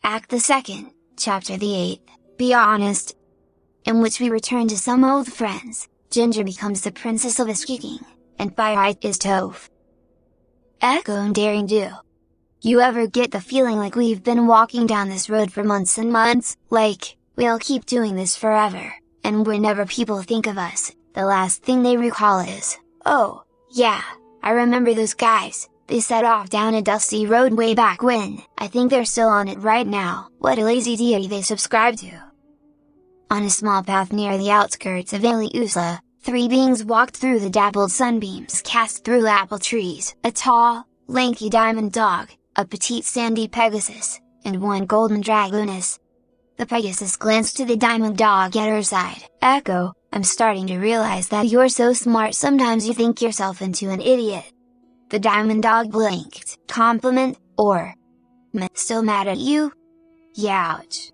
Act the 2nd, Chapter the 8th, Be Honest, in which we return to some old friends. Ginger becomes the princess of Ice King, and Pyrite is Toph. Echo and Daring do. You ever get the feeling like we've been walking down this road for months and months, like, we'll keep doing this forever, and whenever people think of us, the last thing they recall is, oh, yeah, I remember those guys. They set off down a dusty road way back when. I think they're still on it right now. What a lazy deity they subscribe to. On a small path near the outskirts of Eliusla, 3 beings walked through the dappled sunbeams cast through apple trees. A tall, lanky diamond dog, a petite sandy Pegasus, and 1 golden dragoness. The Pegasus glanced to the diamond dog at her side. Echo, I'm starting to realize that you're so smart sometimes you think yourself into an idiot. The diamond dog blinked. Compliment, or still mad at you? Youch.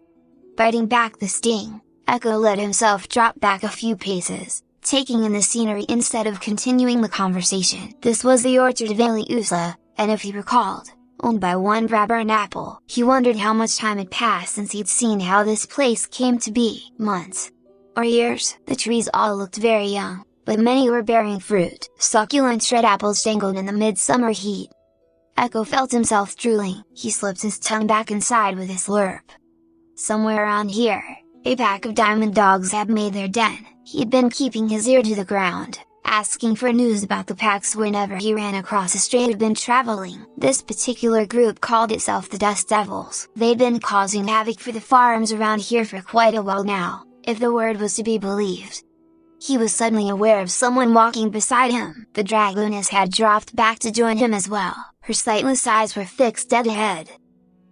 Biting back the sting, Echo let himself drop back a few paces, taking in the scenery instead of continuing the conversation. This was the orchard of Eliusla, and if he recalled, owned by 1 Brabern apple. He wondered how much time had passed since he'd seen how this place came to be. Months. Or years. The trees all looked very young, but many were bearing fruit. Succulent red apples dangled in the midsummer heat. Echo felt himself drooling. He slipped his tongue back inside with a slurp. Somewhere around here, a pack of diamond dogs had made their den. He'd been keeping his ear to the ground, asking for news about the packs whenever he ran across a stray who'd been traveling. This particular group called itself the Dust Devils. They'd been causing havoc for the farms around here for quite a while now, if the word was to be believed. He was suddenly aware of someone walking beside him. The dragoness had dropped back to join him as well. Her sightless eyes were fixed dead ahead.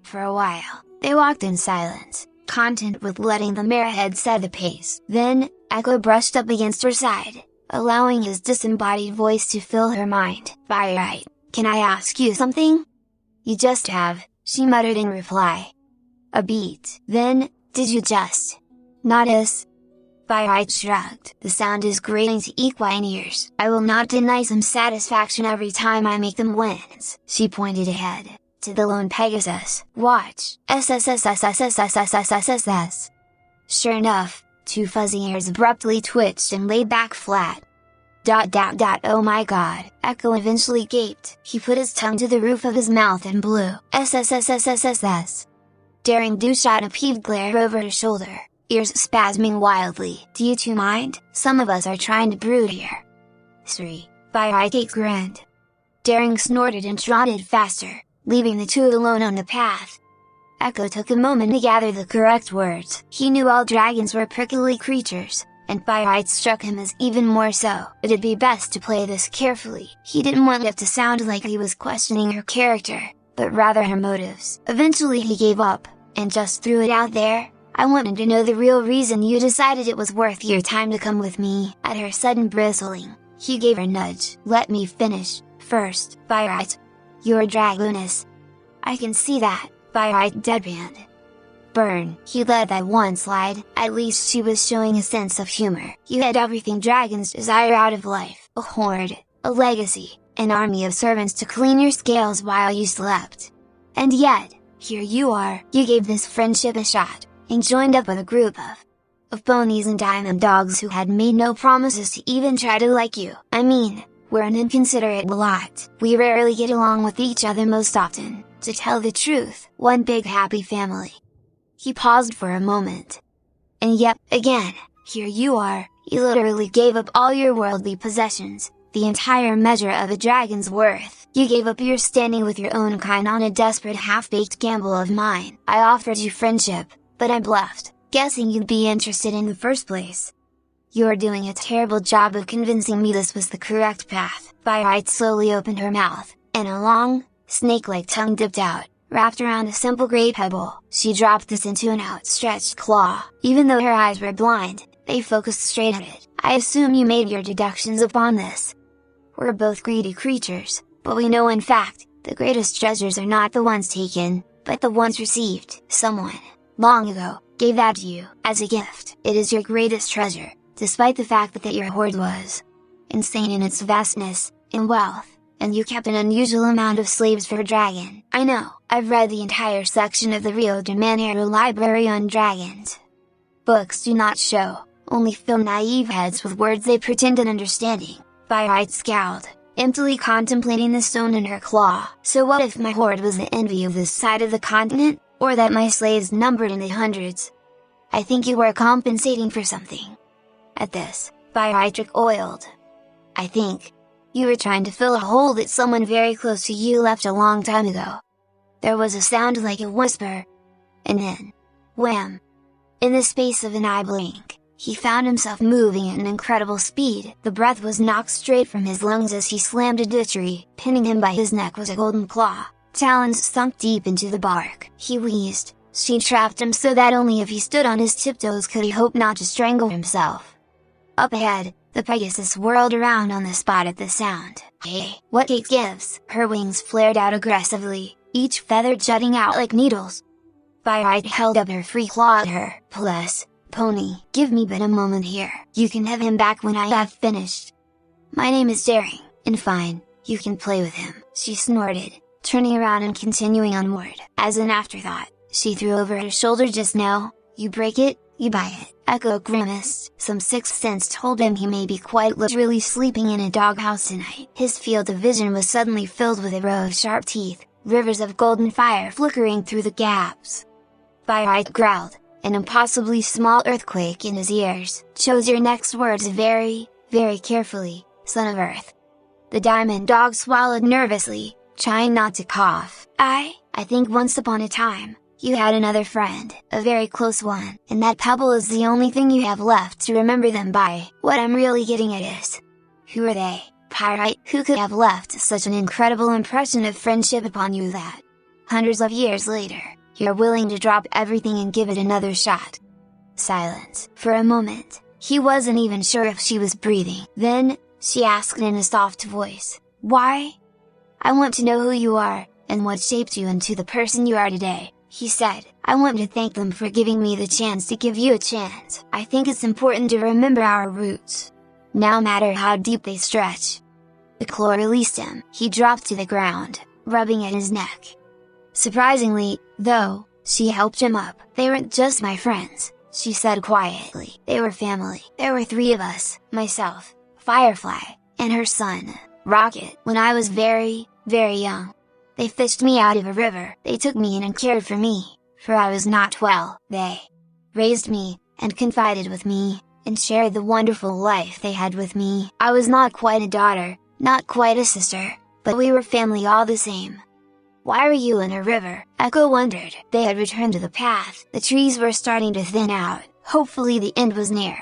For a while, they walked in silence, content with letting the marehead set the pace. Then, Echo brushed up against her side, allowing his disembodied voice to fill her mind. Pyrite, can I ask you something? You just have, she muttered in reply. A beat. Then, did you just notice? Pyrite shrugged. The sound is grating to equine ears. I will not deny some satisfaction every time I make them wins. She pointed ahead, to the lone Pegasus. Watch. SSSSSSSSSSSSS. Sure enough, 2 fuzzy ears abruptly twitched and lay back flat. Oh my god. Echo eventually gaped. He put his tongue to the roof of his mouth and blew. SSSSSSSS. Daring Do shot a peeved glare over her shoulder, ears spasming wildly. Do you 2 mind? Some of us are trying to brood here. 3. Pyrite grinned. Daring snorted and trotted faster, leaving the 2 alone on the path. Echo took a moment to gather the correct words. He knew all dragons were prickly creatures, and Pyrite struck him as even more so. It'd be best to play this carefully. He didn't want it to sound like he was questioning her character, but rather her motives. Eventually he gave up, and just threw it out there. I wanted to know the real reason you decided it was worth your time to come with me. At her sudden bristling, he gave her a nudge. Let me finish, first. Pyrite. You're a dragoness. I can see that. Pyrite deadpanned. Burn. He let that one slide. At least she was showing a sense of humor. You had everything dragons desire out of life. A horde, a legacy, an army of servants to clean your scales while you slept. And yet, here you are. You gave this friendship a shot, and joined up with a group of ponies and diamond dogs who had made no promises to even try to like you. I mean, we're an inconsiderate lot. We rarely get along with each other most often, to tell the truth. One big happy family. He paused for a moment. And yet, again, here you are. You literally gave up all your worldly possessions, the entire measure of a dragon's worth. You gave up your standing with your own kind on a desperate half-baked gamble of mine. I offered you friendship, but I bluffed, guessing you'd be interested in the first place. You're doing a terrible job of convincing me this was the correct path. Pyrite slowly opened her mouth, and a long, snake-like tongue dipped out, wrapped around a simple gray pebble. She dropped this into an outstretched claw. Even though her eyes were blind, they focused straight at it. I assume you made your deductions upon this. We're both greedy creatures, but we know in fact, the greatest treasures are not the ones taken, but the ones received. Someone, long ago, gave that to you, as a gift. It is your greatest treasure, despite the fact that your hoard was insane in its vastness, in wealth, and you kept an unusual amount of slaves for a dragon. I know, I've read the entire section of the Rio de Janeiro library on dragons. Books do not show, only fill naive heads with words they pretend an understanding. Pyrite scowled, emptily contemplating the stone in her claw. So what if my horde was the envy of this side of the continent, or that my slaves numbered in the hundreds? I think you were compensating for something. At this, Pyrite recoiled. I think you were trying to fill a hole that someone very close to you left a long time ago. There was a sound like a whisper. And then, wham! In the space of an eye blink, he found himself moving at an incredible speed. The breath was knocked straight from his lungs as he slammed into a tree. Pinning him by his neck was a golden claw, talons sunk deep into the bark. He wheezed. She trapped him so that only if he stood on his tiptoes could he hope not to strangle himself. Up ahead, the Pegasus whirled around on the spot at the sound. Hey, what Kate gives! Her wings flared out aggressively, each feather jutting out like needles. Pyrite held up her free claw at her. Plus, Pony, give me but a moment here. You can have him back when I have finished. My name is Daring, and fine, you can play with him, she snorted, turning around and continuing onward. As an afterthought, she threw over her shoulder just now, you break it, you buy it. Echo grimaced. Some sixth sense told him he may be quite literally sleeping in a doghouse tonight. His field of vision was suddenly filled with a row of sharp teeth, rivers of golden fire flickering through the gaps. Pyrite growled, an impossibly small earthquake in his ears. Choose your next words very, very carefully, son of Earth. The diamond dog swallowed nervously, trying not to cough. I think once upon a time, you had another friend, a very close one, and that pebble is the only thing you have left to remember them by. What I'm really getting at is, who are they, Pyrite? Who could have left such an incredible impression of friendship upon you that, hundreds of years later, you're willing to drop everything and give it another shot? Silence. For a moment, he wasn't even sure if she was breathing. Then, she asked in a soft voice, why? I want to know who you are, and what shaped you into the person you are today. He said, I want to thank them for giving me the chance to give you a chance. I think it's important to remember our roots, no matter how deep they stretch. The claw released him. He dropped to the ground, rubbing at his neck. Surprisingly, though, she helped him up. They weren't just my friends, she said quietly. They were family. There were 3 of us, myself, Firefly, and her son, Rocket. When I was very, very young, they fished me out of a river. They took me in and cared for me, for I was not well. They raised me, and confided with me, and shared the wonderful life they had with me. I was not quite a daughter, not quite a sister, but we were family all the same. Why were you in a river? Echo wondered. They had returned to the path. The trees were starting to thin out. Hopefully the end was near.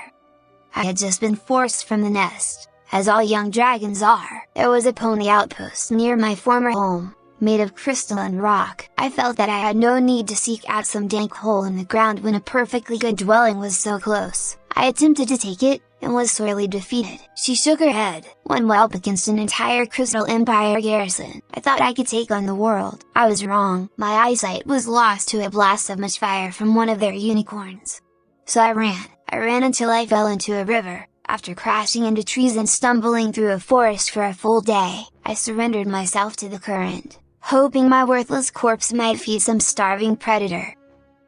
I had just been forced from the nest, as all young dragons are. There was a pony outpost near my former home, made of crystal and rock. I felt that I had no need to seek out some dank hole in the ground when a perfectly good dwelling was so close. I attempted to take it, and was sorely defeated. She shook her head. One whelp against an entire Crystal Empire garrison. I thought I could take on the world. I was wrong. My eyesight was lost to a blast of much fire from one of their unicorns. So I ran. I ran until I fell into a river. After crashing into trees and stumbling through a forest for a full day, I surrendered myself to the current, hoping my worthless corpse might feed some starving predator.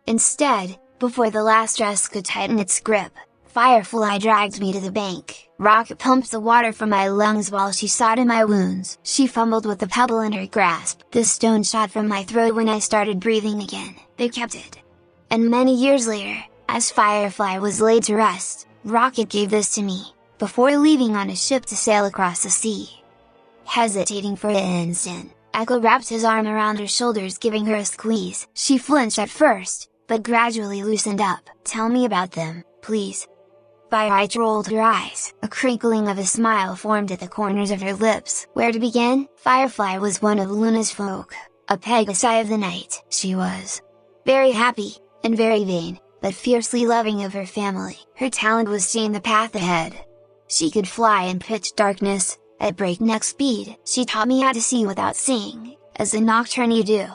Instead, before the last dress could tighten its grip, Firefly dragged me to the bank. Rocket pumped the water from my lungs while she sought in my wounds. She fumbled with the pebble in her grasp. The stone shot from my throat when I started breathing again. They kept it. And many years later, as Firefly was laid to rest, Rocket gave this to me, before leaving on a ship to sail across the sea. Hesitating for an instant, Echo wrapped his arm around her shoulders, giving her a squeeze. She flinched at first, but gradually loosened up. Tell me about them, please. Pyrite rolled her eyes. A crinkling of a smile formed at the corners of her lips. Where to begin? Firefly was one of Luna's folk, a Pegasi of the night. She was very happy, and very vain, but fiercely loving of her family. Her talent was seeing the path ahead. She could fly in pitch darkness, at breakneck speed. She taught me how to see without seeing, as a nocturne you do.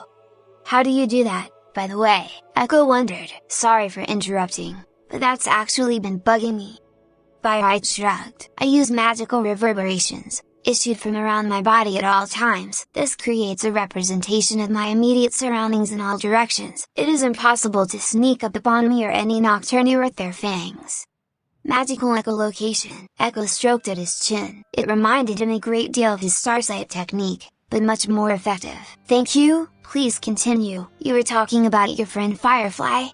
How do you do that, by the way? Echo wondered. Sorry for interrupting, but that's actually been bugging me. Pyrite shrugged. I use magical reverberations, issued from around my body at all times. This creates a representation of my immediate surroundings in all directions. It is impossible to sneak up upon me or any nocturne with their fangs. Magical echolocation. Echo stroked at his chin. It reminded him a great deal of his starsight technique, but much more effective. Thank you, please continue. You were talking about your friend Firefly?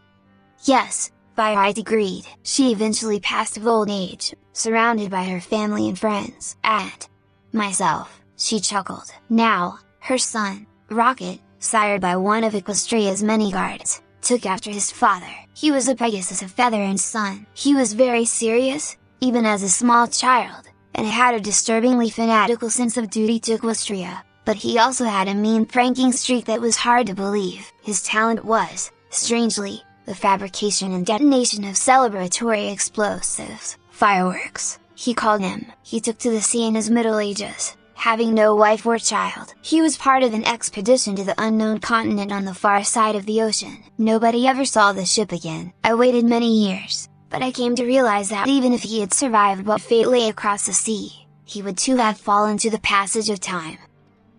Yes, Pyrite agreed. She eventually passed of old age, surrounded by her family and friends. And myself, she chuckled. Now, her son, Rocket, sired by one of Equestria's many guards, took after his father. He was a Pegasus of feather and sun. He was very serious, even as a small child, and had a disturbingly fanatical sense of duty to Equestria, but he also had a mean pranking streak that was hard to believe. His talent was, strangely, the fabrication and detonation of celebratory explosives, fireworks, he called them. He took to the sea in his Middle Ages, having no wife or child. He was part of an expedition to the unknown continent on the far side of the ocean. Nobody ever saw the ship again. I waited many years, but I came to realize that even if he had survived what fate lay across the sea, he would too have fallen to the passage of time.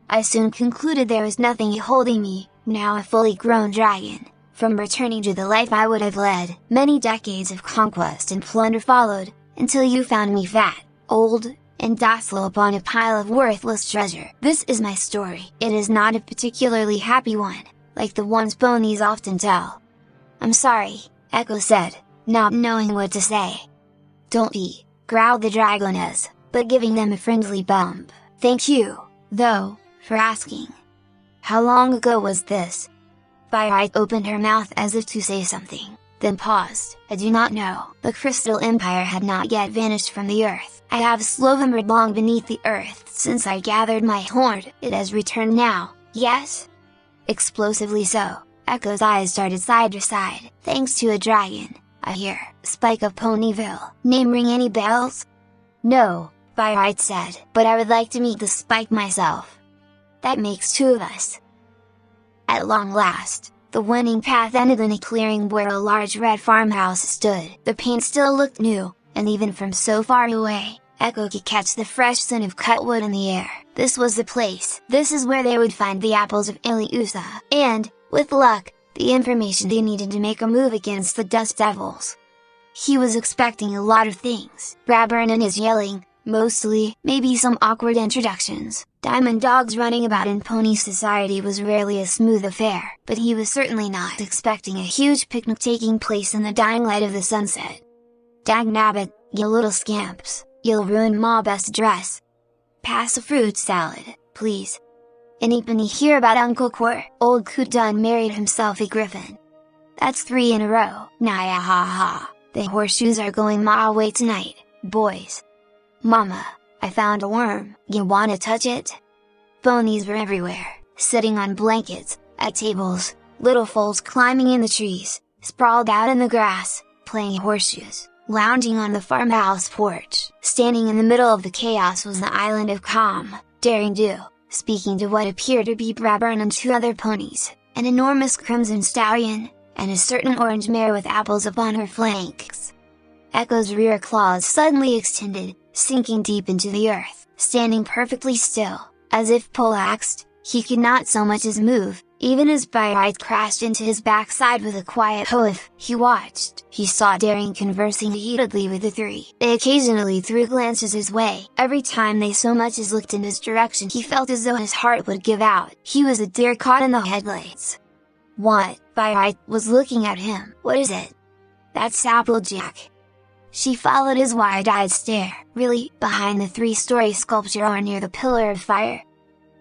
I soon concluded there was nothing holding me, now a fully grown dragon, from returning to the life I would have led. Many decades of conquest and plunder followed, until you found me fat, old, and docile upon a pile of worthless treasure. This is my story. It is not a particularly happy one, like the ones ponies often tell. I'm sorry, Echo said, not knowing what to say. Don't be, growled the dragoness, but giving them a friendly bump. Thank you, though, for asking. How long ago was this? Pyrite opened her mouth as if to say something, then paused. I do not know. The Crystal Empire had not yet vanished from the earth. I have slumbered long beneath the earth since I gathered my hoard. It has returned now, yes? Explosively so. Echo's eyes darted side to side. Thanks to a dragon, I hear. Spike of Ponyville. Name ring any bells? No, Pyrite said, but I would like to meet the Spike myself. That makes two of us. At long last, the winding path ended in a clearing where a large red farmhouse stood. The paint still looked new, and even from so far away, Echo could catch the fresh scent of cut wood in the air. This was the place. This is where they would find the apples of Iliusa, and, with luck, the information they needed to make a move against the Dust Devils. He was expecting a lot of things. Brabern and his yelling, mostly, maybe some awkward introductions. Diamond dogs running about in pony society was rarely a smooth affair, but he was certainly not expecting a huge picnic taking place in the dying light of the sunset. Dagnabbit, you little scamps, you'll ruin ma best dress. Pass a fruit salad, please. Anybody hear about Uncle Quir? Old Kudun married himself a griffin. That's 3 in a row. Naya ha ha, the horseshoes are going my way tonight, boys. Mama, I found a worm. You wanna touch it? Ponies were everywhere, sitting on blankets, at tables, little foals climbing in the trees, sprawled out in the grass, playing horseshoes, lounging on the farmhouse porch. Standing in the middle of the chaos was the island of Calm, Daring Do, speaking to what appeared to be Brabern and 2 other ponies, an enormous crimson stallion, and a certain orange mare with apples upon her flanks. Echo's rear claws suddenly extended, sinking deep into the earth. Standing perfectly still, as if poleaxed, he could not so much as move, even as Pyrite crashed into his backside with a quiet hoof. He watched. He saw Daring conversing heatedly with the 3. They occasionally threw glances his way. Every time they so much as looked in his direction he felt as though his heart would give out. He was a deer caught in the headlights. What? Pyrite was looking at him. What is it? That's Applejack. She followed his wide-eyed stare. Really? Behind the 3-story sculpture or near the pillar of fire?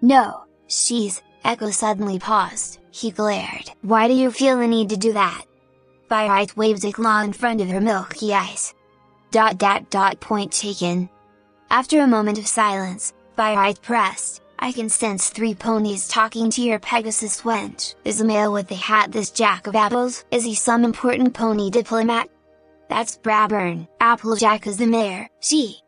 No, she's... Echo suddenly paused. He glared. Why do you feel the need to do that? Pyrite waved a claw in front of her milky eyes. ... Point taken. After a moment of silence, Pyrite pressed. I can sense 3 ponies talking to your Pegasus wench. Is the male with the hat this Jack of Apples? Is he some important pony diplomat? That's Brabern. Applejack is the mare. She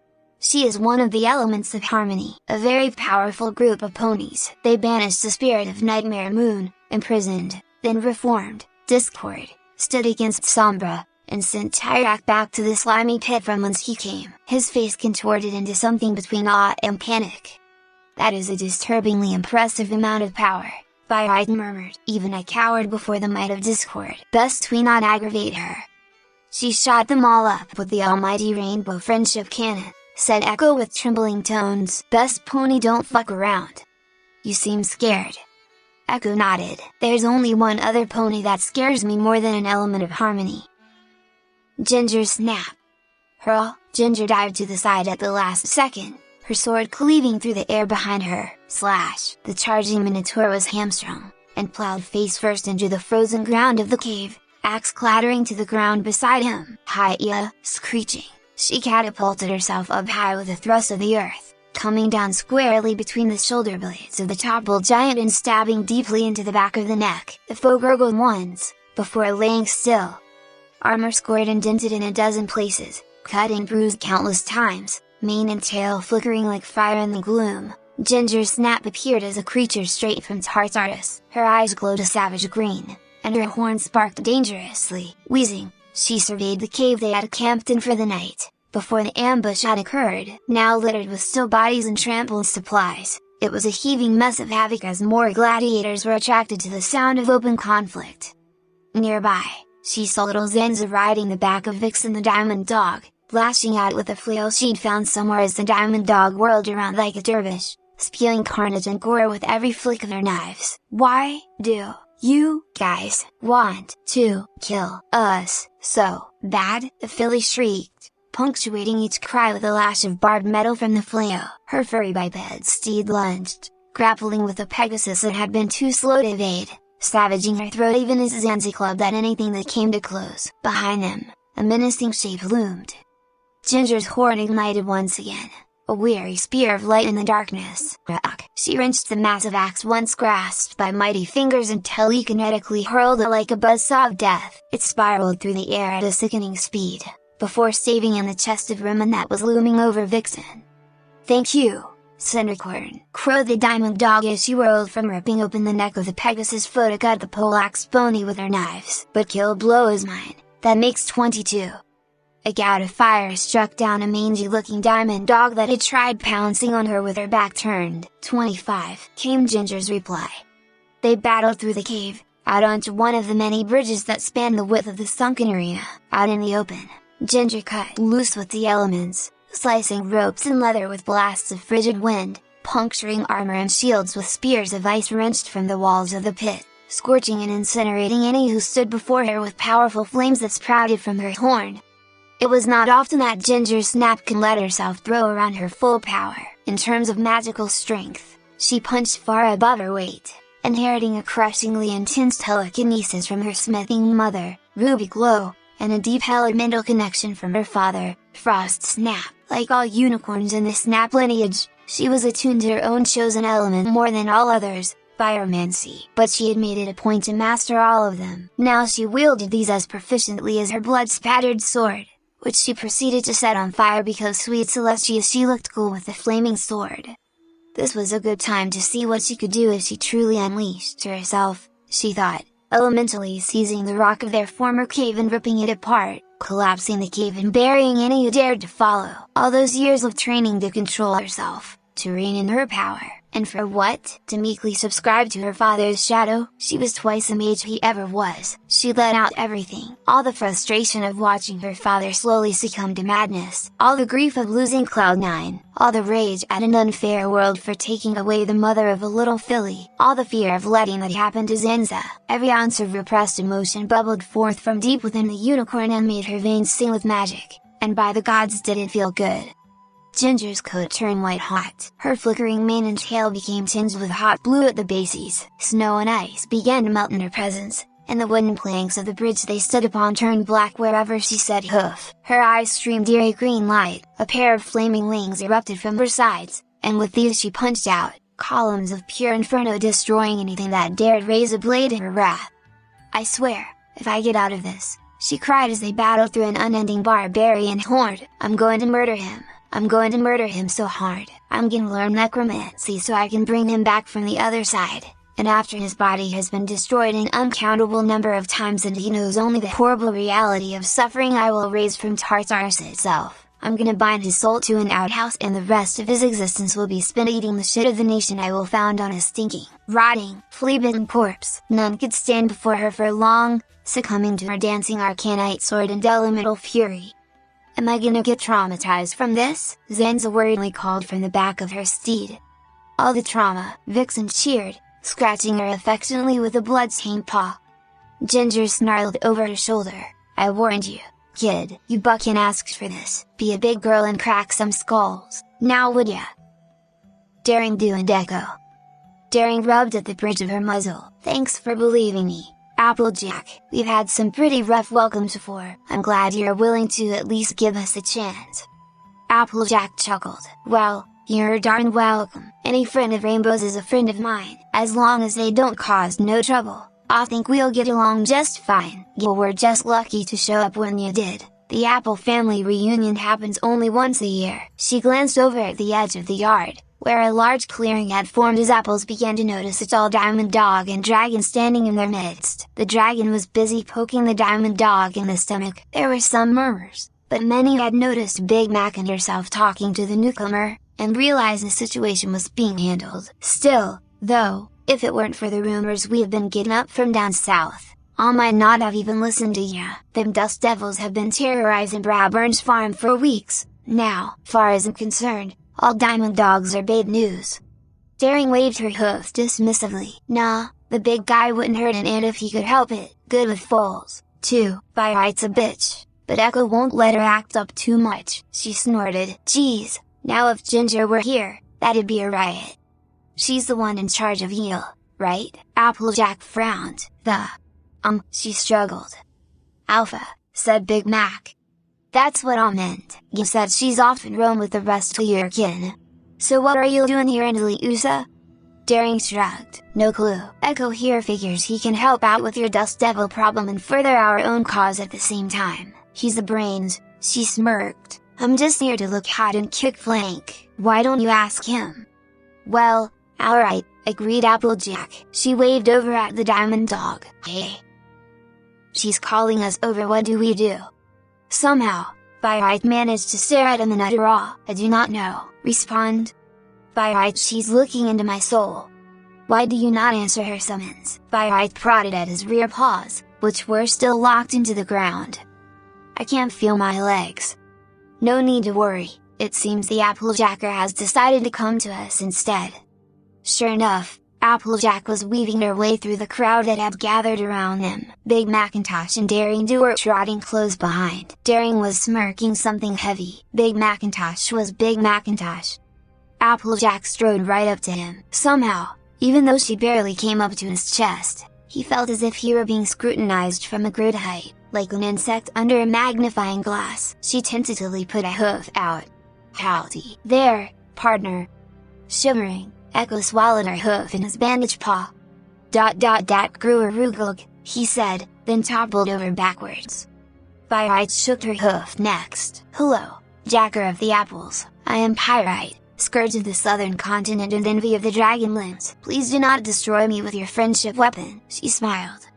is one of the elements of harmony. A very powerful group of ponies. They banished the spirit of Nightmare Moon, imprisoned, then reformed, Discord, stood against Sombra, and sent Tyrak back to the slimy pit from whence he came. His face contorted into something between awe and panic. "That is a disturbingly impressive amount of power," Pyrite murmured. "Even I cowered before the might of Discord. Best we not aggravate her." "She shot them all up with the almighty Rainbow Friendship Cannon," said Echo with trembling tones. "Best Pony don't fuck around. You seem scared." Echo nodded. "There's only one other pony that scares me more than an element of harmony." Ginger snap. Hurl! Ginger dived to the side at the last second, her sword cleaving through the air behind her. Slash! The charging Minotaur was hamstrung, and plowed face first into the frozen ground of the cave, axe clattering to the ground beside him. Hi-ya! Screeching, she catapulted herself up high with a thrust of the earth, coming down squarely between the shoulder blades of the toppled giant and stabbing deeply into the back of the neck. The foe gurgled once, before laying still. Armor scored and dented in a dozen places, cut and bruised countless times, mane and tail flickering like fire in the gloom. Ginger's snap appeared as a creature straight from Tartarus. Her eyes glowed a savage green, and her horn sparked dangerously. Wheezing, she surveyed the cave they had camped in for the night, before the ambush had occurred. Now littered with still bodies and trampled supplies, it was a heaving mess of havoc as more gladiators were attracted to the sound of open conflict. Nearby, she saw little Zenza riding the back of Vixen the Diamond Dog, lashing out with a flail she'd found somewhere as the Diamond Dog whirled around like a dervish, spewing carnage and gore with every flick of their knives. "Why do you guys want to kill us so bad?" the filly shrieked, punctuating each cry with a lash of barbed metal from the flail. Her furry biped steed lunged, grappling with a Pegasus that had been too slow to evade, savaging her throat even as Zanzi clubbed at anything that came to close. Behind them, a menacing shape loomed. Ginger's horn ignited once again, a weary spear of light in the darkness. Rock! She wrenched the massive axe once grasped by mighty fingers and telekinetically hurled it like a buzzsaw of death. It spiraled through the air at a sickening speed, before staving in the chest of Rimmon that was looming over Vixen. "Thank you, Cindercorn," crowed the Diamond Dog as she whirled from ripping open the neck of the Pegasus foe to cut the poleaxe bony with her knives. "But kill blow is mine, that makes 22. A gout of fire struck down a mangy-looking Diamond Dog that had tried pouncing on her with her back turned. 25, came Ginger's reply. They battled through the cave, out onto one of the many bridges that spanned the width of the sunken arena. Out in the open, Ginger cut loose with the elements, slicing ropes and leather with blasts of frigid wind, puncturing armor and shields with spears of ice wrenched from the walls of the pit, scorching and incinerating any who stood before her with powerful flames that sprouted from her horn. It was not often that Ginger's snap can let herself throw around her full power. In terms of magical strength, she punched far above her weight, inheriting a crushingly intense telekinesis from her smithing mother, Ruby Glow, and a deep elemental connection from her father, Frost Snap. Like all unicorns in the Snap lineage, she was attuned to her own chosen element more than all others, Pyromancy. But she had made it a point to master all of them. Now she wielded these as proficiently as her blood-spattered sword, which she proceeded to set on fire because sweet Celestia she looked cool with the flaming sword. This was a good time to see what she could do if she truly unleashed herself, she thought, elementally seizing the rock of their former cave and ripping it apart, collapsing the cave and burying any who dared to follow. All those years of training to control herself, to reign in her power, and for what? To meekly subscribe to her father's shadow. She was twice the mage he ever was. She let out everything, all the frustration of watching her father slowly succumb to madness, all the grief of losing Cloud9, all the rage at an unfair world for taking away the mother of a little filly, all the fear of letting that happen to Zenza. Every ounce of repressed emotion bubbled forth from deep within the unicorn and made her veins sing with magic, and by the gods did it feel good. Ginger's coat turned white hot. Her flickering mane and tail became tinged with hot blue at the bases. Snow and ice began to melt in her presence, and the wooden planks of the bridge they stood upon turned black wherever she set hoof. Her eyes streamed eerie green light, a pair of flaming wings erupted from her sides, and with these she punched out, columns of pure inferno destroying anything that dared raise a blade in her wrath. "I swear, if I get out of this," she cried as they battled through an unending barbarian horde, "I'm going to murder him. I'm going to murder him so hard, I'm gonna learn necromancy so I can bring him back from the other side." and after his body has been destroyed an uncountable number of times and he knows only the horrible reality of suffering I will raise from Tartarus itself, I'm gonna bind his soul to an outhouse and the rest of his existence will be spent eating the shit of the nation I will found on a stinking, rotting, flea-bitten corpse. None could stand before her for long, succumbing to her dancing arcanite sword and elemental fury. Am I gonna get traumatized from this? Zanza worriedly called from the back of her steed. All the trauma, Vixen cheered, scratching her affectionately with a blood-stained paw. Ginger snarled over her shoulder, I warned you, kid, you bucking asked for this, be a big girl and crack some skulls, now would ya? Daring do and Echo. Daring rubbed at the bridge of her muzzle, thanks for believing me, Applejack, we've had some pretty rough welcomes before, I'm glad you're willing to at least give us a chance. Applejack chuckled, well, you're darn welcome, any friend of Rainbow's is a friend of mine, as long as they don't cause no trouble, I think we'll get along just fine, you were just lucky to show up when you did. The Apple family reunion happens only once a year. She glanced over at the edge of the yard, where a large clearing had formed as Apples began to notice a tall diamond dog and dragon standing in their midst. The dragon was busy poking the diamond dog in the stomach. There were some murmurs, but many had noticed Big Mac and herself talking to the newcomer, and realized the situation was being handled. Still, though, if it weren't for the rumors we have been getting up from down south, I might not have even listened to ya. Them dust devils have been terrorizing Braburn's farm for weeks, now. Far as I'm concerned, all diamond dogs are bad news. Daring waved her hoof dismissively. Nah, the big guy wouldn't hurt an ant if he could help it, good with foals, too. Pyrite's a bitch, but Echo won't let her act up too much, she snorted. Geez, now if Ginger were here, that'd be a riot. She's the one in charge of Eel, right? Applejack frowned. She struggled. Alpha, said Big Mac. That's what I meant. You said she's off and roam with the rest of your kin. So what are you doing here in Leusa? Daring shrugged. No clue. Echo here figures he can help out with your dust devil problem and further our own cause at the same time. He's the brains, she smirked. I'm just here to look hot and kick flank. Why don't you ask him? Well, alright, agreed Applejack. She waved over at the diamond dog. Hey. She's calling us over, what do we do? Somehow, Pyrite managed to stare at him in utter awe. I do not know. Respond. Pyrite, she's looking into my soul. Why do you not answer her summons? Pyrite prodded at his rear paws, which were still locked into the ground. I can't feel my legs. No need to worry, it seems the Applejacker has decided to come to us instead. Sure enough, Applejack was weaving her way through the crowd that had gathered around them. Big Macintosh and Daring were trotting close behind. Daring was smirking something heavy. Big Macintosh was Big Macintosh. Applejack strode right up to him. Somehow, even though she barely came up to his chest, he felt as if he were being scrutinized from a great height, like an insect under a magnifying glass. She tentatively put a hoof out. Howdy there, partner. Shivering, Echo swallowed her hoof in his bandaged paw. Grew a rugog, he said, then toppled over backwards. Pyrite shook her hoof next. Hello, Jacker of the Apples, I am Pyrite, scourge of the southern continent and envy of the Dragonlands. Please do not destroy me with your friendship weapon, she smiled.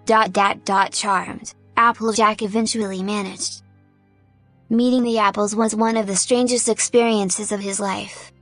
Charmed, Applejack eventually managed. Meeting the Apples was one of the strangest experiences of his life.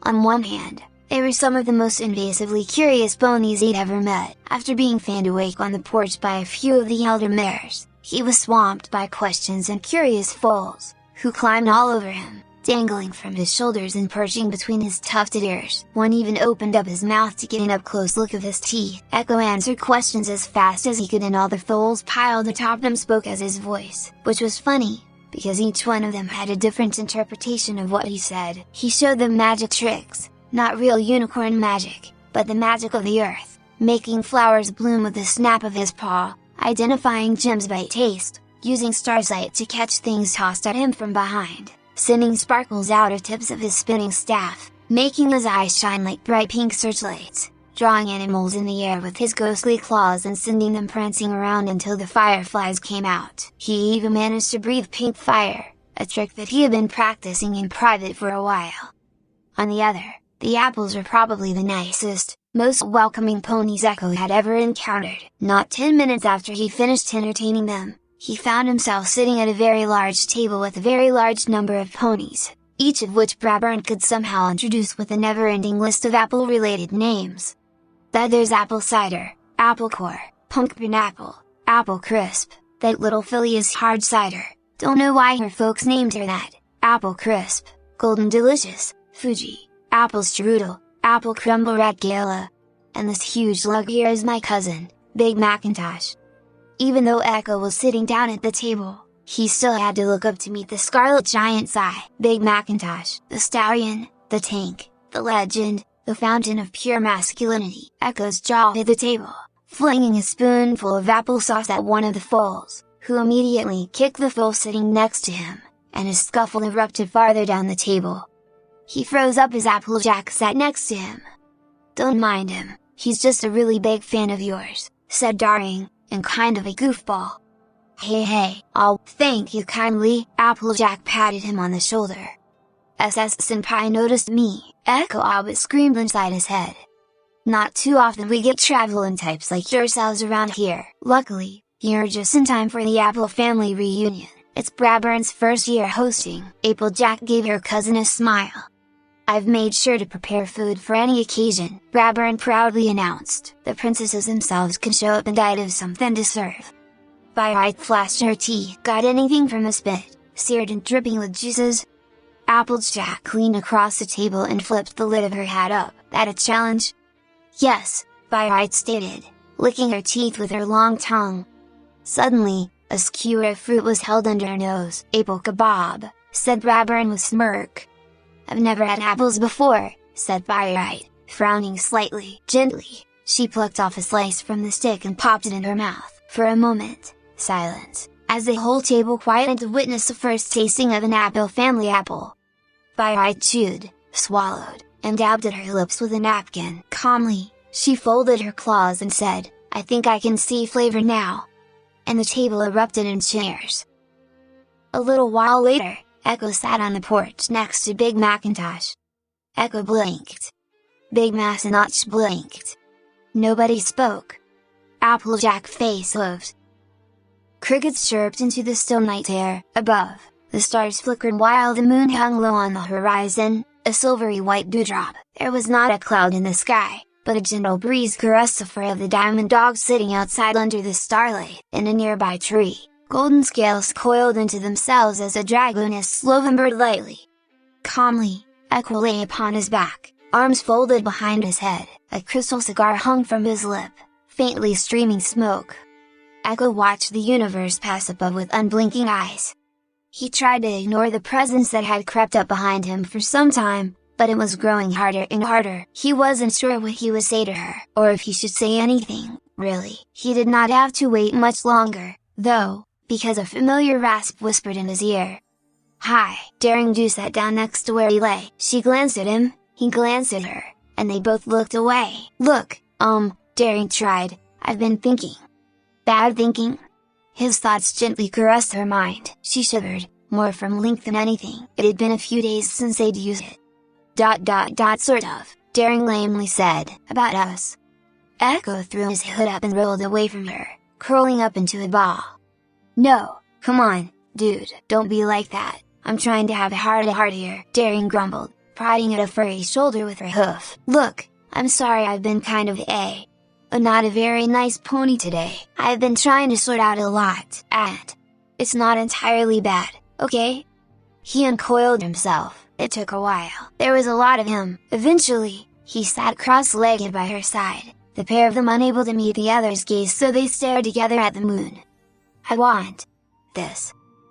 On one hand, they were some of the most invasively curious ponies he'd ever met. After being fanned awake on the porch by a few of the elder mares, he was swamped by questions and curious foals, who climbed all over him, dangling from his shoulders and perching between his tufted ears. One even opened up his mouth to get an up-close look of his teeth. Echo answered questions as fast as he could and all the foals piled atop him spoke as his voice, which was funny, because each one of them had a different interpretation of what he said. He showed them magic tricks, not real unicorn magic, but the magic of the earth, making flowers bloom with the snap of his paw, identifying gems by taste, using starsight to catch things tossed at him from behind, sending sparkles out of tips of his spinning staff, making his eyes shine like bright pink searchlights, drawing animals in the air with his ghostly claws and sending them prancing around until the fireflies came out. He even managed to breathe pink fire, a trick that he had been practicing in private for a while. On the other, the Apples were probably the nicest, most welcoming ponies Echo had ever encountered. Not 10 minutes after he finished entertaining them, he found himself sitting at a very large table with a very large number of ponies, each of which Brabern could somehow introduce with a never-ending list of apple-related names. There's Apple Cider, Apple Core, Pumpkin Apple, Apple Crisp, that little filly is Hard Cider, don't know why her folks named her that, Apple Crisp, Golden Delicious, Fuji, Apple Strudel, Apple Crumble Red Gala, and this huge lug here is my cousin, Big Macintosh. Even though Echo was sitting down at the table, he still had to look up to meet the Scarlet Giant's eye. Big Macintosh, the stallion, the tank, the legend, the fountain of pure masculinity. Echo's jaw hit the table, flinging a spoonful of applesauce at one of the foals, who immediately kicked the foal sitting next to him, and a scuffle erupted farther down the table. He froze up as Applejack sat next to him. "Don't mind him, he's just a really big fan of yours," said Daring, and kind of a goofball. Hey, I'll thank you kindly," Applejack patted him on the shoulder. Senpai noticed me," Echo Albert screamed inside his head. "Not too often we get traveling types like yourselves around here. Luckily, you're just in time for the Apple family reunion. It's Brabern's first year hosting." Applejack gave her cousin a smile. "I've made sure to prepare food for any occasion," Brabern proudly announced. "The princesses themselves can show up and I'd have something to serve." Pyrite flashed her tea. "Got anything from a spit, seared and dripping with juices?" Applejack leaned across the table and flipped the lid of her hat up. "That a challenge?" "Yes," Pyrite stated, licking her teeth with her long tongue. Suddenly, a skewer of fruit was held under her nose. "Apple kebab," said Brabern with smirk. "I've never had apples before," said Pyrite, frowning slightly. Gently, she plucked off a slice from the stick and popped it in her mouth. For a moment, silence, as the whole table quieted to witness the first tasting of an Apple family apple. Pyrite chewed, swallowed, and dabbed at her lips with a napkin. Calmly, she folded her claws and said, "I think I can see flavor now." And the table erupted in cheers. A little while later, Echo sat on the porch next to Big Macintosh. Echo blinked. Big Macintosh blinked. Nobody spoke. Applejack face moved. Crickets chirped into the still night air. Above, the stars flickered while the moon hung low on the horizon, a silvery white dewdrop. There was not a cloud in the sky, but a gentle breeze caressed the fur of the diamond dog sitting outside under the starlight. In a nearby tree, golden scales coiled into themselves as a dragoness slumbered lightly. Calmly, Echo lay upon his back, arms folded behind his head, a crystal cigar hung from his lip, faintly streaming smoke. Echo watched the universe pass above with unblinking eyes. He tried to ignore the presence that had crept up behind him for some time, but it was growing harder and harder. He wasn't sure what he would say to her, or if he should say anything, really. He did not have to wait much longer, though, because a familiar rasp whispered in his ear. "Hi!" Daring Do sat down next to where he lay. She glanced at him, he glanced at her, and they both looked away. "Look, Daring tried, I've been thinking." "Bad thinking?" His thoughts gently caressed her mind. She shivered, more from length than anything. It had been a few days since they'd used it. Sort of," Daring lamely said. "About us." Echo threw his hood up and rolled away from her, curling up into a ball. "No, come on, dude, don't be like that, I'm trying to have a heart-to-heart here," Daring grumbled, prodding at a furry shoulder with her hoof. "Look, I'm sorry I've been kind of not a very nice pony today. I've been trying to sort out a lot, and it's not entirely bad, okay?" He uncoiled himself. It took a while. There was a lot of him. Eventually, he sat cross-legged by her side, the pair of them unable to meet the other's gaze, so they stared together at the moon. "I want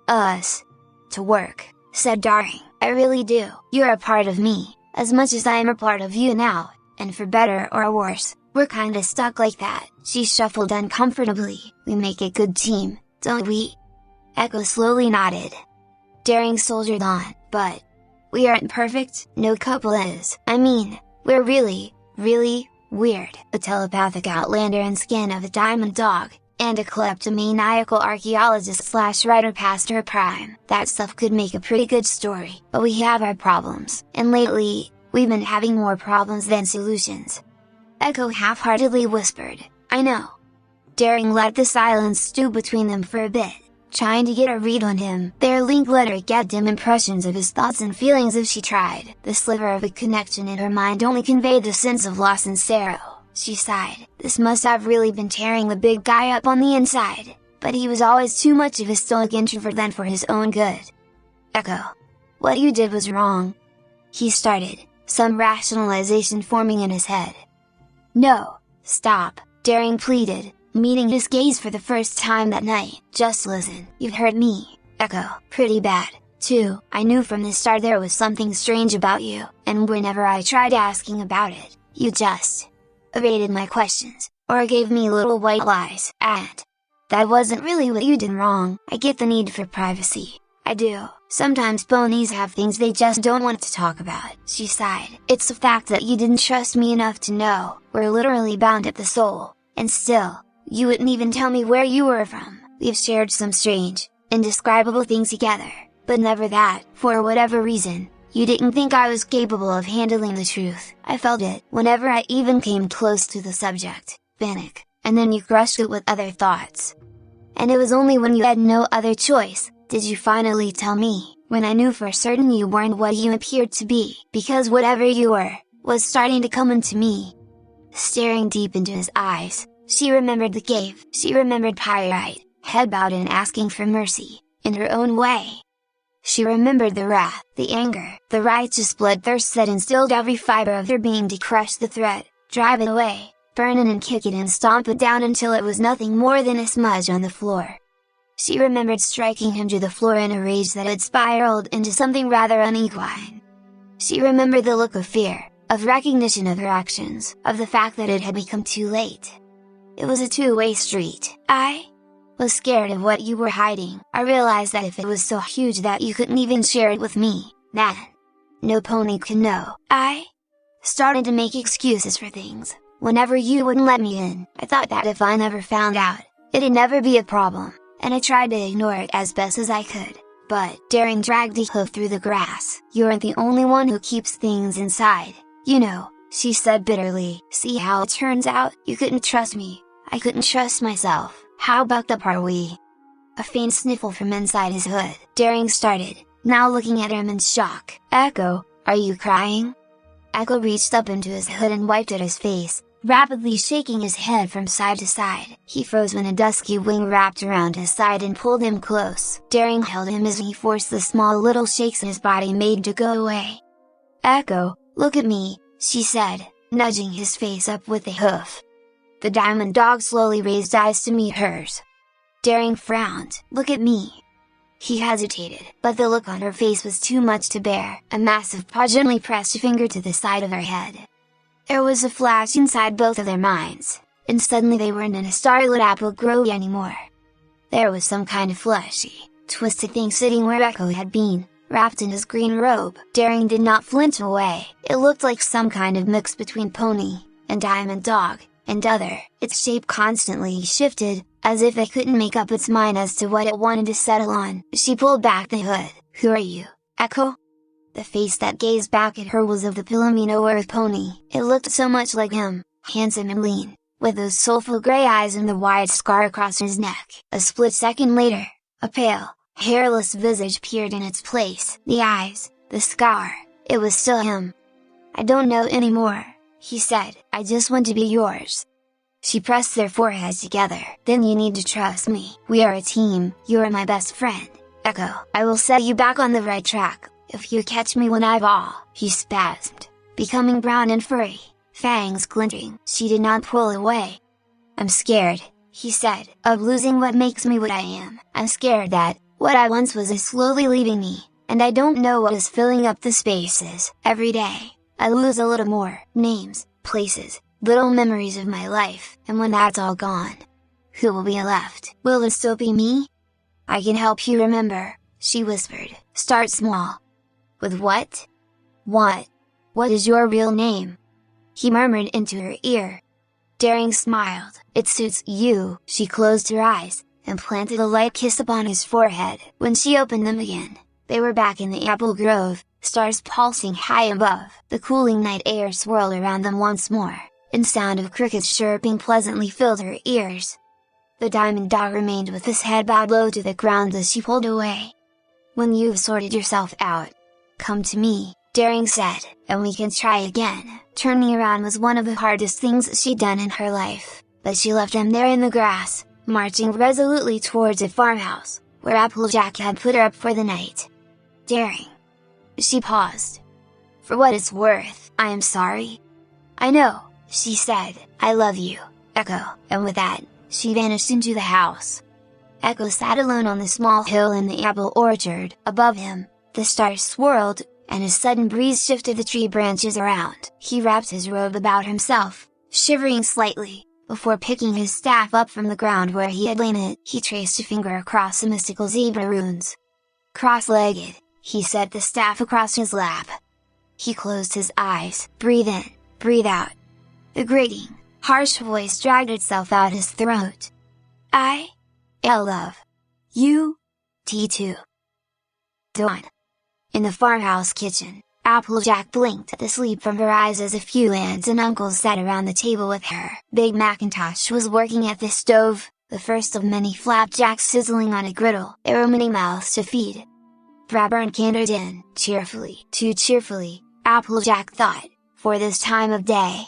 us to work," said Daring. "I really do. You're a part of me, as much as I am a part of you now, and for better or worse, we're kinda stuck like that." She shuffled uncomfortably. "We make a good team, don't we?" Echo slowly nodded. Daring soldiered on, "But we aren't perfect, no couple is. I mean, we're really, really weird." A telepathic outlander in skin of a diamond dog, and a kleptomaniacal archaeologist/writer past her prime. That stuff could make a pretty good story. But we have our problems, and lately, we've been having more problems than solutions. Echo half-heartedly whispered, "I know." Daring let the silence stew between them for a bit, trying to get a read on him. Their link let her get dim impressions of his thoughts and feelings if she tried. The sliver of a connection in her mind only conveyed a sense of loss and sorrow. She sighed. This must have really been tearing the big guy up on the inside, but he was always too much of a stoic introvert then for his own good. "Echo. What you did was wrong," he started, some rationalization forming in his head. "No, stop," Daring pleaded, meeting his gaze for the first time that night. "Just listen. You've hurt me, Echo, pretty bad, too. I knew from the start there was something strange about you, and whenever I tried asking about it, you just evaded my questions, or gave me little white lies, and that wasn't really what you did wrong. I get the need for privacy. I do. Sometimes ponies have things they just don't want to talk about." She sighed. "It's the fact that you didn't trust me enough to know we're literally bound at the soul, and still, you wouldn't even tell me where you were from. We've shared some strange, indescribable things together, but never that, for whatever reason, you didn't think I was capable of handling the truth. I felt it whenever I even came close to the subject, panic, and then you crushed it with other thoughts. And it was only when you had no other choice, did you finally tell me, when I knew for certain you weren't what you appeared to be, because whatever you were, was starting to come into me." Staring deep into his eyes, she remembered the cave. She remembered Pyrite, head bowed and asking for mercy, in her own way. She remembered the wrath, the anger, the righteous bloodthirst that instilled every fiber of her being to crush the threat, drive it away, burn it and kick it and stomp it down until it was nothing more than a smudge on the floor. She remembered striking him to the floor in a rage that had spiraled into something rather unequine. She remembered the look of fear, of recognition of her actions, of the fact that it had become too late. It was a two-way street. "I was scared of what you were hiding. I realized that if it was so huge that you couldn't even share it with me, then no pony could know. I started to make excuses for things, whenever you wouldn't let me in. I thought that if I never found out, it'd never be a problem, and I tried to ignore it as best as I could. But," Daring dragged his hoof through the grass, "you aren't the only one who keeps things inside, you know," she said bitterly. "See how it turns out? You couldn't trust me, I couldn't trust myself. How bucked up are we?" A faint sniffle from inside his hood. Daring started, now looking at him in shock. "Echo, are you crying?" Echo reached up into his hood and wiped at his face, rapidly shaking his head from side to side. He froze when a dusky wing wrapped around his side and pulled him close. Daring held him as he forced the small little shakes his body made to go away. "Echo, look at me," she said, nudging his face up with a hoof. The diamond dog slowly raised eyes to meet hers. Daring frowned. "Look at me." He hesitated, but the look on her face was too much to bear. A massive paw gently pressed a finger to the side of her head. There was a flash inside both of their minds, and suddenly they weren't in a starlit apple grove anymore. There was some kind of fleshy, twisted thing sitting where Echo had been, wrapped in his green robe. Daring did not flinch away. It looked like some kind of mix between pony and diamond dog, and other. Its shape constantly shifted, as if it couldn't make up its mind as to what it wanted to settle on. She pulled back the hood. "Who are you, Echo?" The face that gazed back at her was of the Palomino Earth pony. It looked so much like him, handsome and lean, with those soulful gray eyes and the wide scar across his neck. A split second later, a pale, hairless visage peered in its place. The eyes, the scar, it was still him. "I don't know anymore," he said. "I just want to be yours." She pressed their foreheads together. "Then you need to trust me. We are a team. You are my best friend, Echo. I will set you back on the right track, if you catch me when I fall." He spasmed, becoming brown and furry, fangs glinting. She did not pull away. "I'm scared," he said, "of losing what makes me what I am. I'm scared that, what I once was is slowly leaving me, and I don't know what is filling up the spaces. Every day, I lose a little more. Names, places, little memories of my life, and when that's all gone, who will be left? Will it still be me?" "I can help you remember," she whispered. "Start small." "With what?" What is your real name?" he murmured into her ear. Daring smiled. "It suits you." She closed her eyes, and planted a light kiss upon his forehead. When she opened them again, they were back in the apple grove, stars pulsing high above. The cooling night air swirled around them once more, and sound of crickets chirping pleasantly filled her ears. The diamond dog remained with his head bowed low to the ground as she pulled away. "When you've sorted yourself out, come to me," Daring said, "and we can try again." Turning around was one of the hardest things she'd done in her life, but she left him there in the grass, marching resolutely towards a farmhouse, where Applejack had put her up for the night. "Daring." She paused. "For what it's worth, I am sorry." "I know," she said, "I love you, Echo," and with that, she vanished into the house. Echo sat alone on the small hill in the apple orchard. Above him, the stars swirled, and a sudden breeze shifted the tree branches around. He wrapped his robe about himself, shivering slightly. Before picking his staff up from the ground where he had lain it, he traced a finger across the mystical zebra runes. Cross-legged, he set the staff across his lap. He closed his eyes. "Breathe in, breathe out." The grating, harsh voice dragged itself out his throat. "I love you, T2. Dawn." In the farmhouse kitchen, Applejack blinked at the sleep from her eyes as a few aunts and uncles sat around the table with her. Big Macintosh was working at the stove, the first of many flapjacks sizzling on a griddle. There were many mouths to feed. Brabern cantered in, cheerfully, too cheerfully, Applejack thought, for this time of day.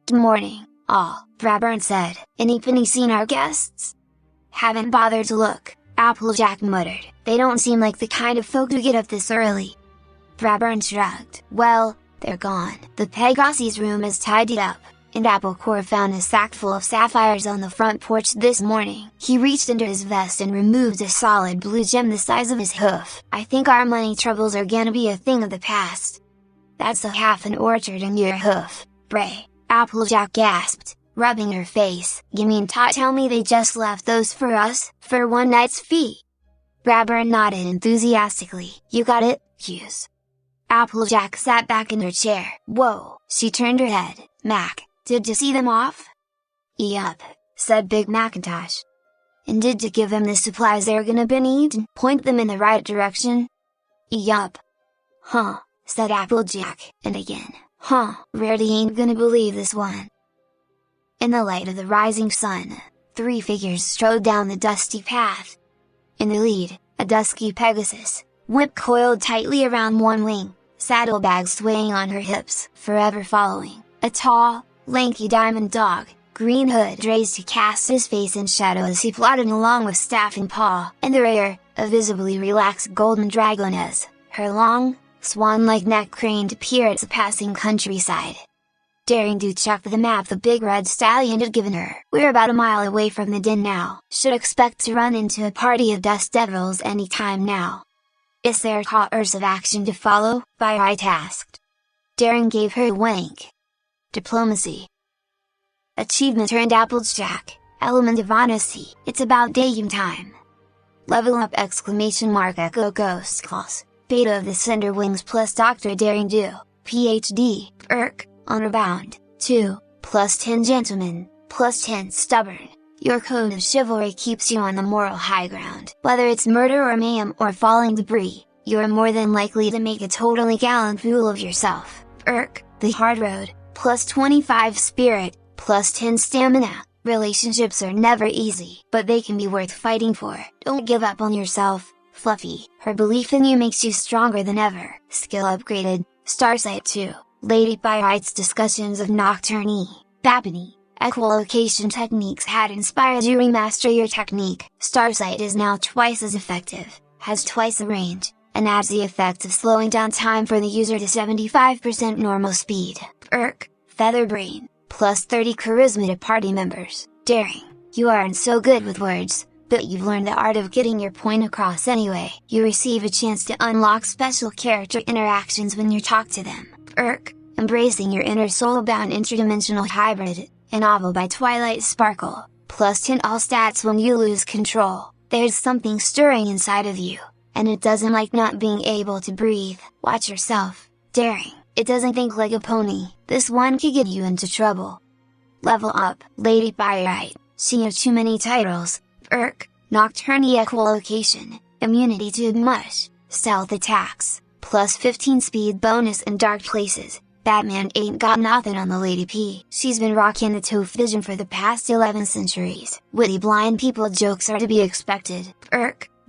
"Good morning, all," Brabern said. Any seen our guests?" "Haven't bothered to look," Applejack muttered. "They don't seem like the kind of folk who get up this early." Brabern shrugged. "Well, they're gone. The Pegasus room is tidied up, and Applecore found a sack full of sapphires on the front porch this morning." He reached into his vest and removed a solid blue gem the size of his hoof. "I think our money troubles are gonna be a thing of the past." "That's a half an orchard in your hoof, Bray," Applejack gasped, rubbing her face. "You mean tell me they just left those for us, for one night's fee?" Brabern nodded enthusiastically. "You got it, Hughes." Applejack sat back in her chair. "Whoa," she turned her head. "Mac, did you see them off?" "Yup," said Big Macintosh. "And did you give them the supplies they're gonna be need and point them in the right direction?" "Yup." "Huh," said Applejack, and again, "Huh, Rarity ain't gonna believe this one." In the light of the rising sun, 3 figures strode down the dusty path. In the lead, a dusky Pegasus, whip coiled tightly around one wing, saddlebags swaying on her hips. Forever following, a tall, lanky diamond dog, green hood raised to cast his face in shadow as he plodded along with staff in paw. In the rear, a visibly relaxed golden dragoness, her long, swan-like neck craned to peer at the passing countryside. Daring to check the map the big red stallion had given her. "We're about a mile away from the den now. Should expect to run into a party of dust devils any time now." "Is there course of action to follow?" Pyrite asked. Daring gave her a wink. "Diplomacy." Achievement earned Applejack, element of honesty. "It's about dating time." Level up! Echo Ghost Calls, Beta of the Cinder Wings plus Dr. Daring Do, PhD, on Rebound, 2, plus 10 Gentlemen, plus 10 Stubborn. Your code of chivalry keeps you on the moral high ground. Whether it's murder or mayhem or falling debris, you're more than likely to make a totally gallant fool of yourself. The Hard Road, plus 25 Spirit, plus 10 Stamina. Relationships are never easy, but they can be worth fighting for. Don't give up on yourself, Fluffy. Her belief in you makes you stronger than ever. Skill upgraded, Starsight 2. Lady Pyrite's discussions of Nocturne, Bapany, echolocation techniques had inspired you to remaster your technique. Starsight is now twice as effective, has twice the range, and adds the effect of slowing down time for the user to 75% normal speed. Featherbrain, plus 30 charisma to party members. Daring, you aren't so good with words, but you've learned the art of getting your point across anyway. You receive a chance to unlock special character interactions when you talk to them. Embracing your inner soulbound interdimensional hybrid, a novel by Twilight Sparkle, plus 10 all stats when you lose control. There's something stirring inside of you, and it doesn't like not being able to breathe. Watch yourself, Daring. It doesn't think like a pony. This one could get you into trouble. Level up, Lady Pyrite. She has too many titles. Nocturne echolocation, immunity to mush, stealth attacks, plus 15 speed bonus in dark places, Batman ain't got nothing on the Lady P. She's been rocking the tooth vision for the past 11 centuries. Witty blind people jokes are to be expected.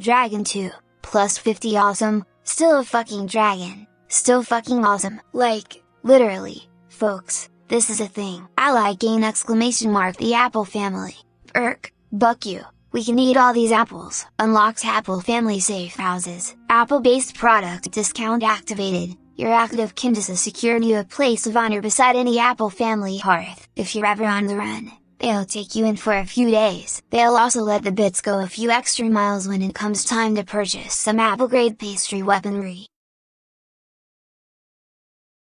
Dragon 2, plus 50 awesome, still a fucking dragon, still fucking awesome. Like, literally, folks, this is a thing. I like gain exclamation mark the Apple family. Buck you. We can eat all these apples. Unlocks Apple family safe houses. Apple-based product discount activated. Your active Kindisa secured you a place of honor beside any Apple family hearth. If you're ever on the run, they'll take you in for a few days. They'll also let the bits go a few extra miles when it comes time to purchase some Apple-grade pastry weaponry.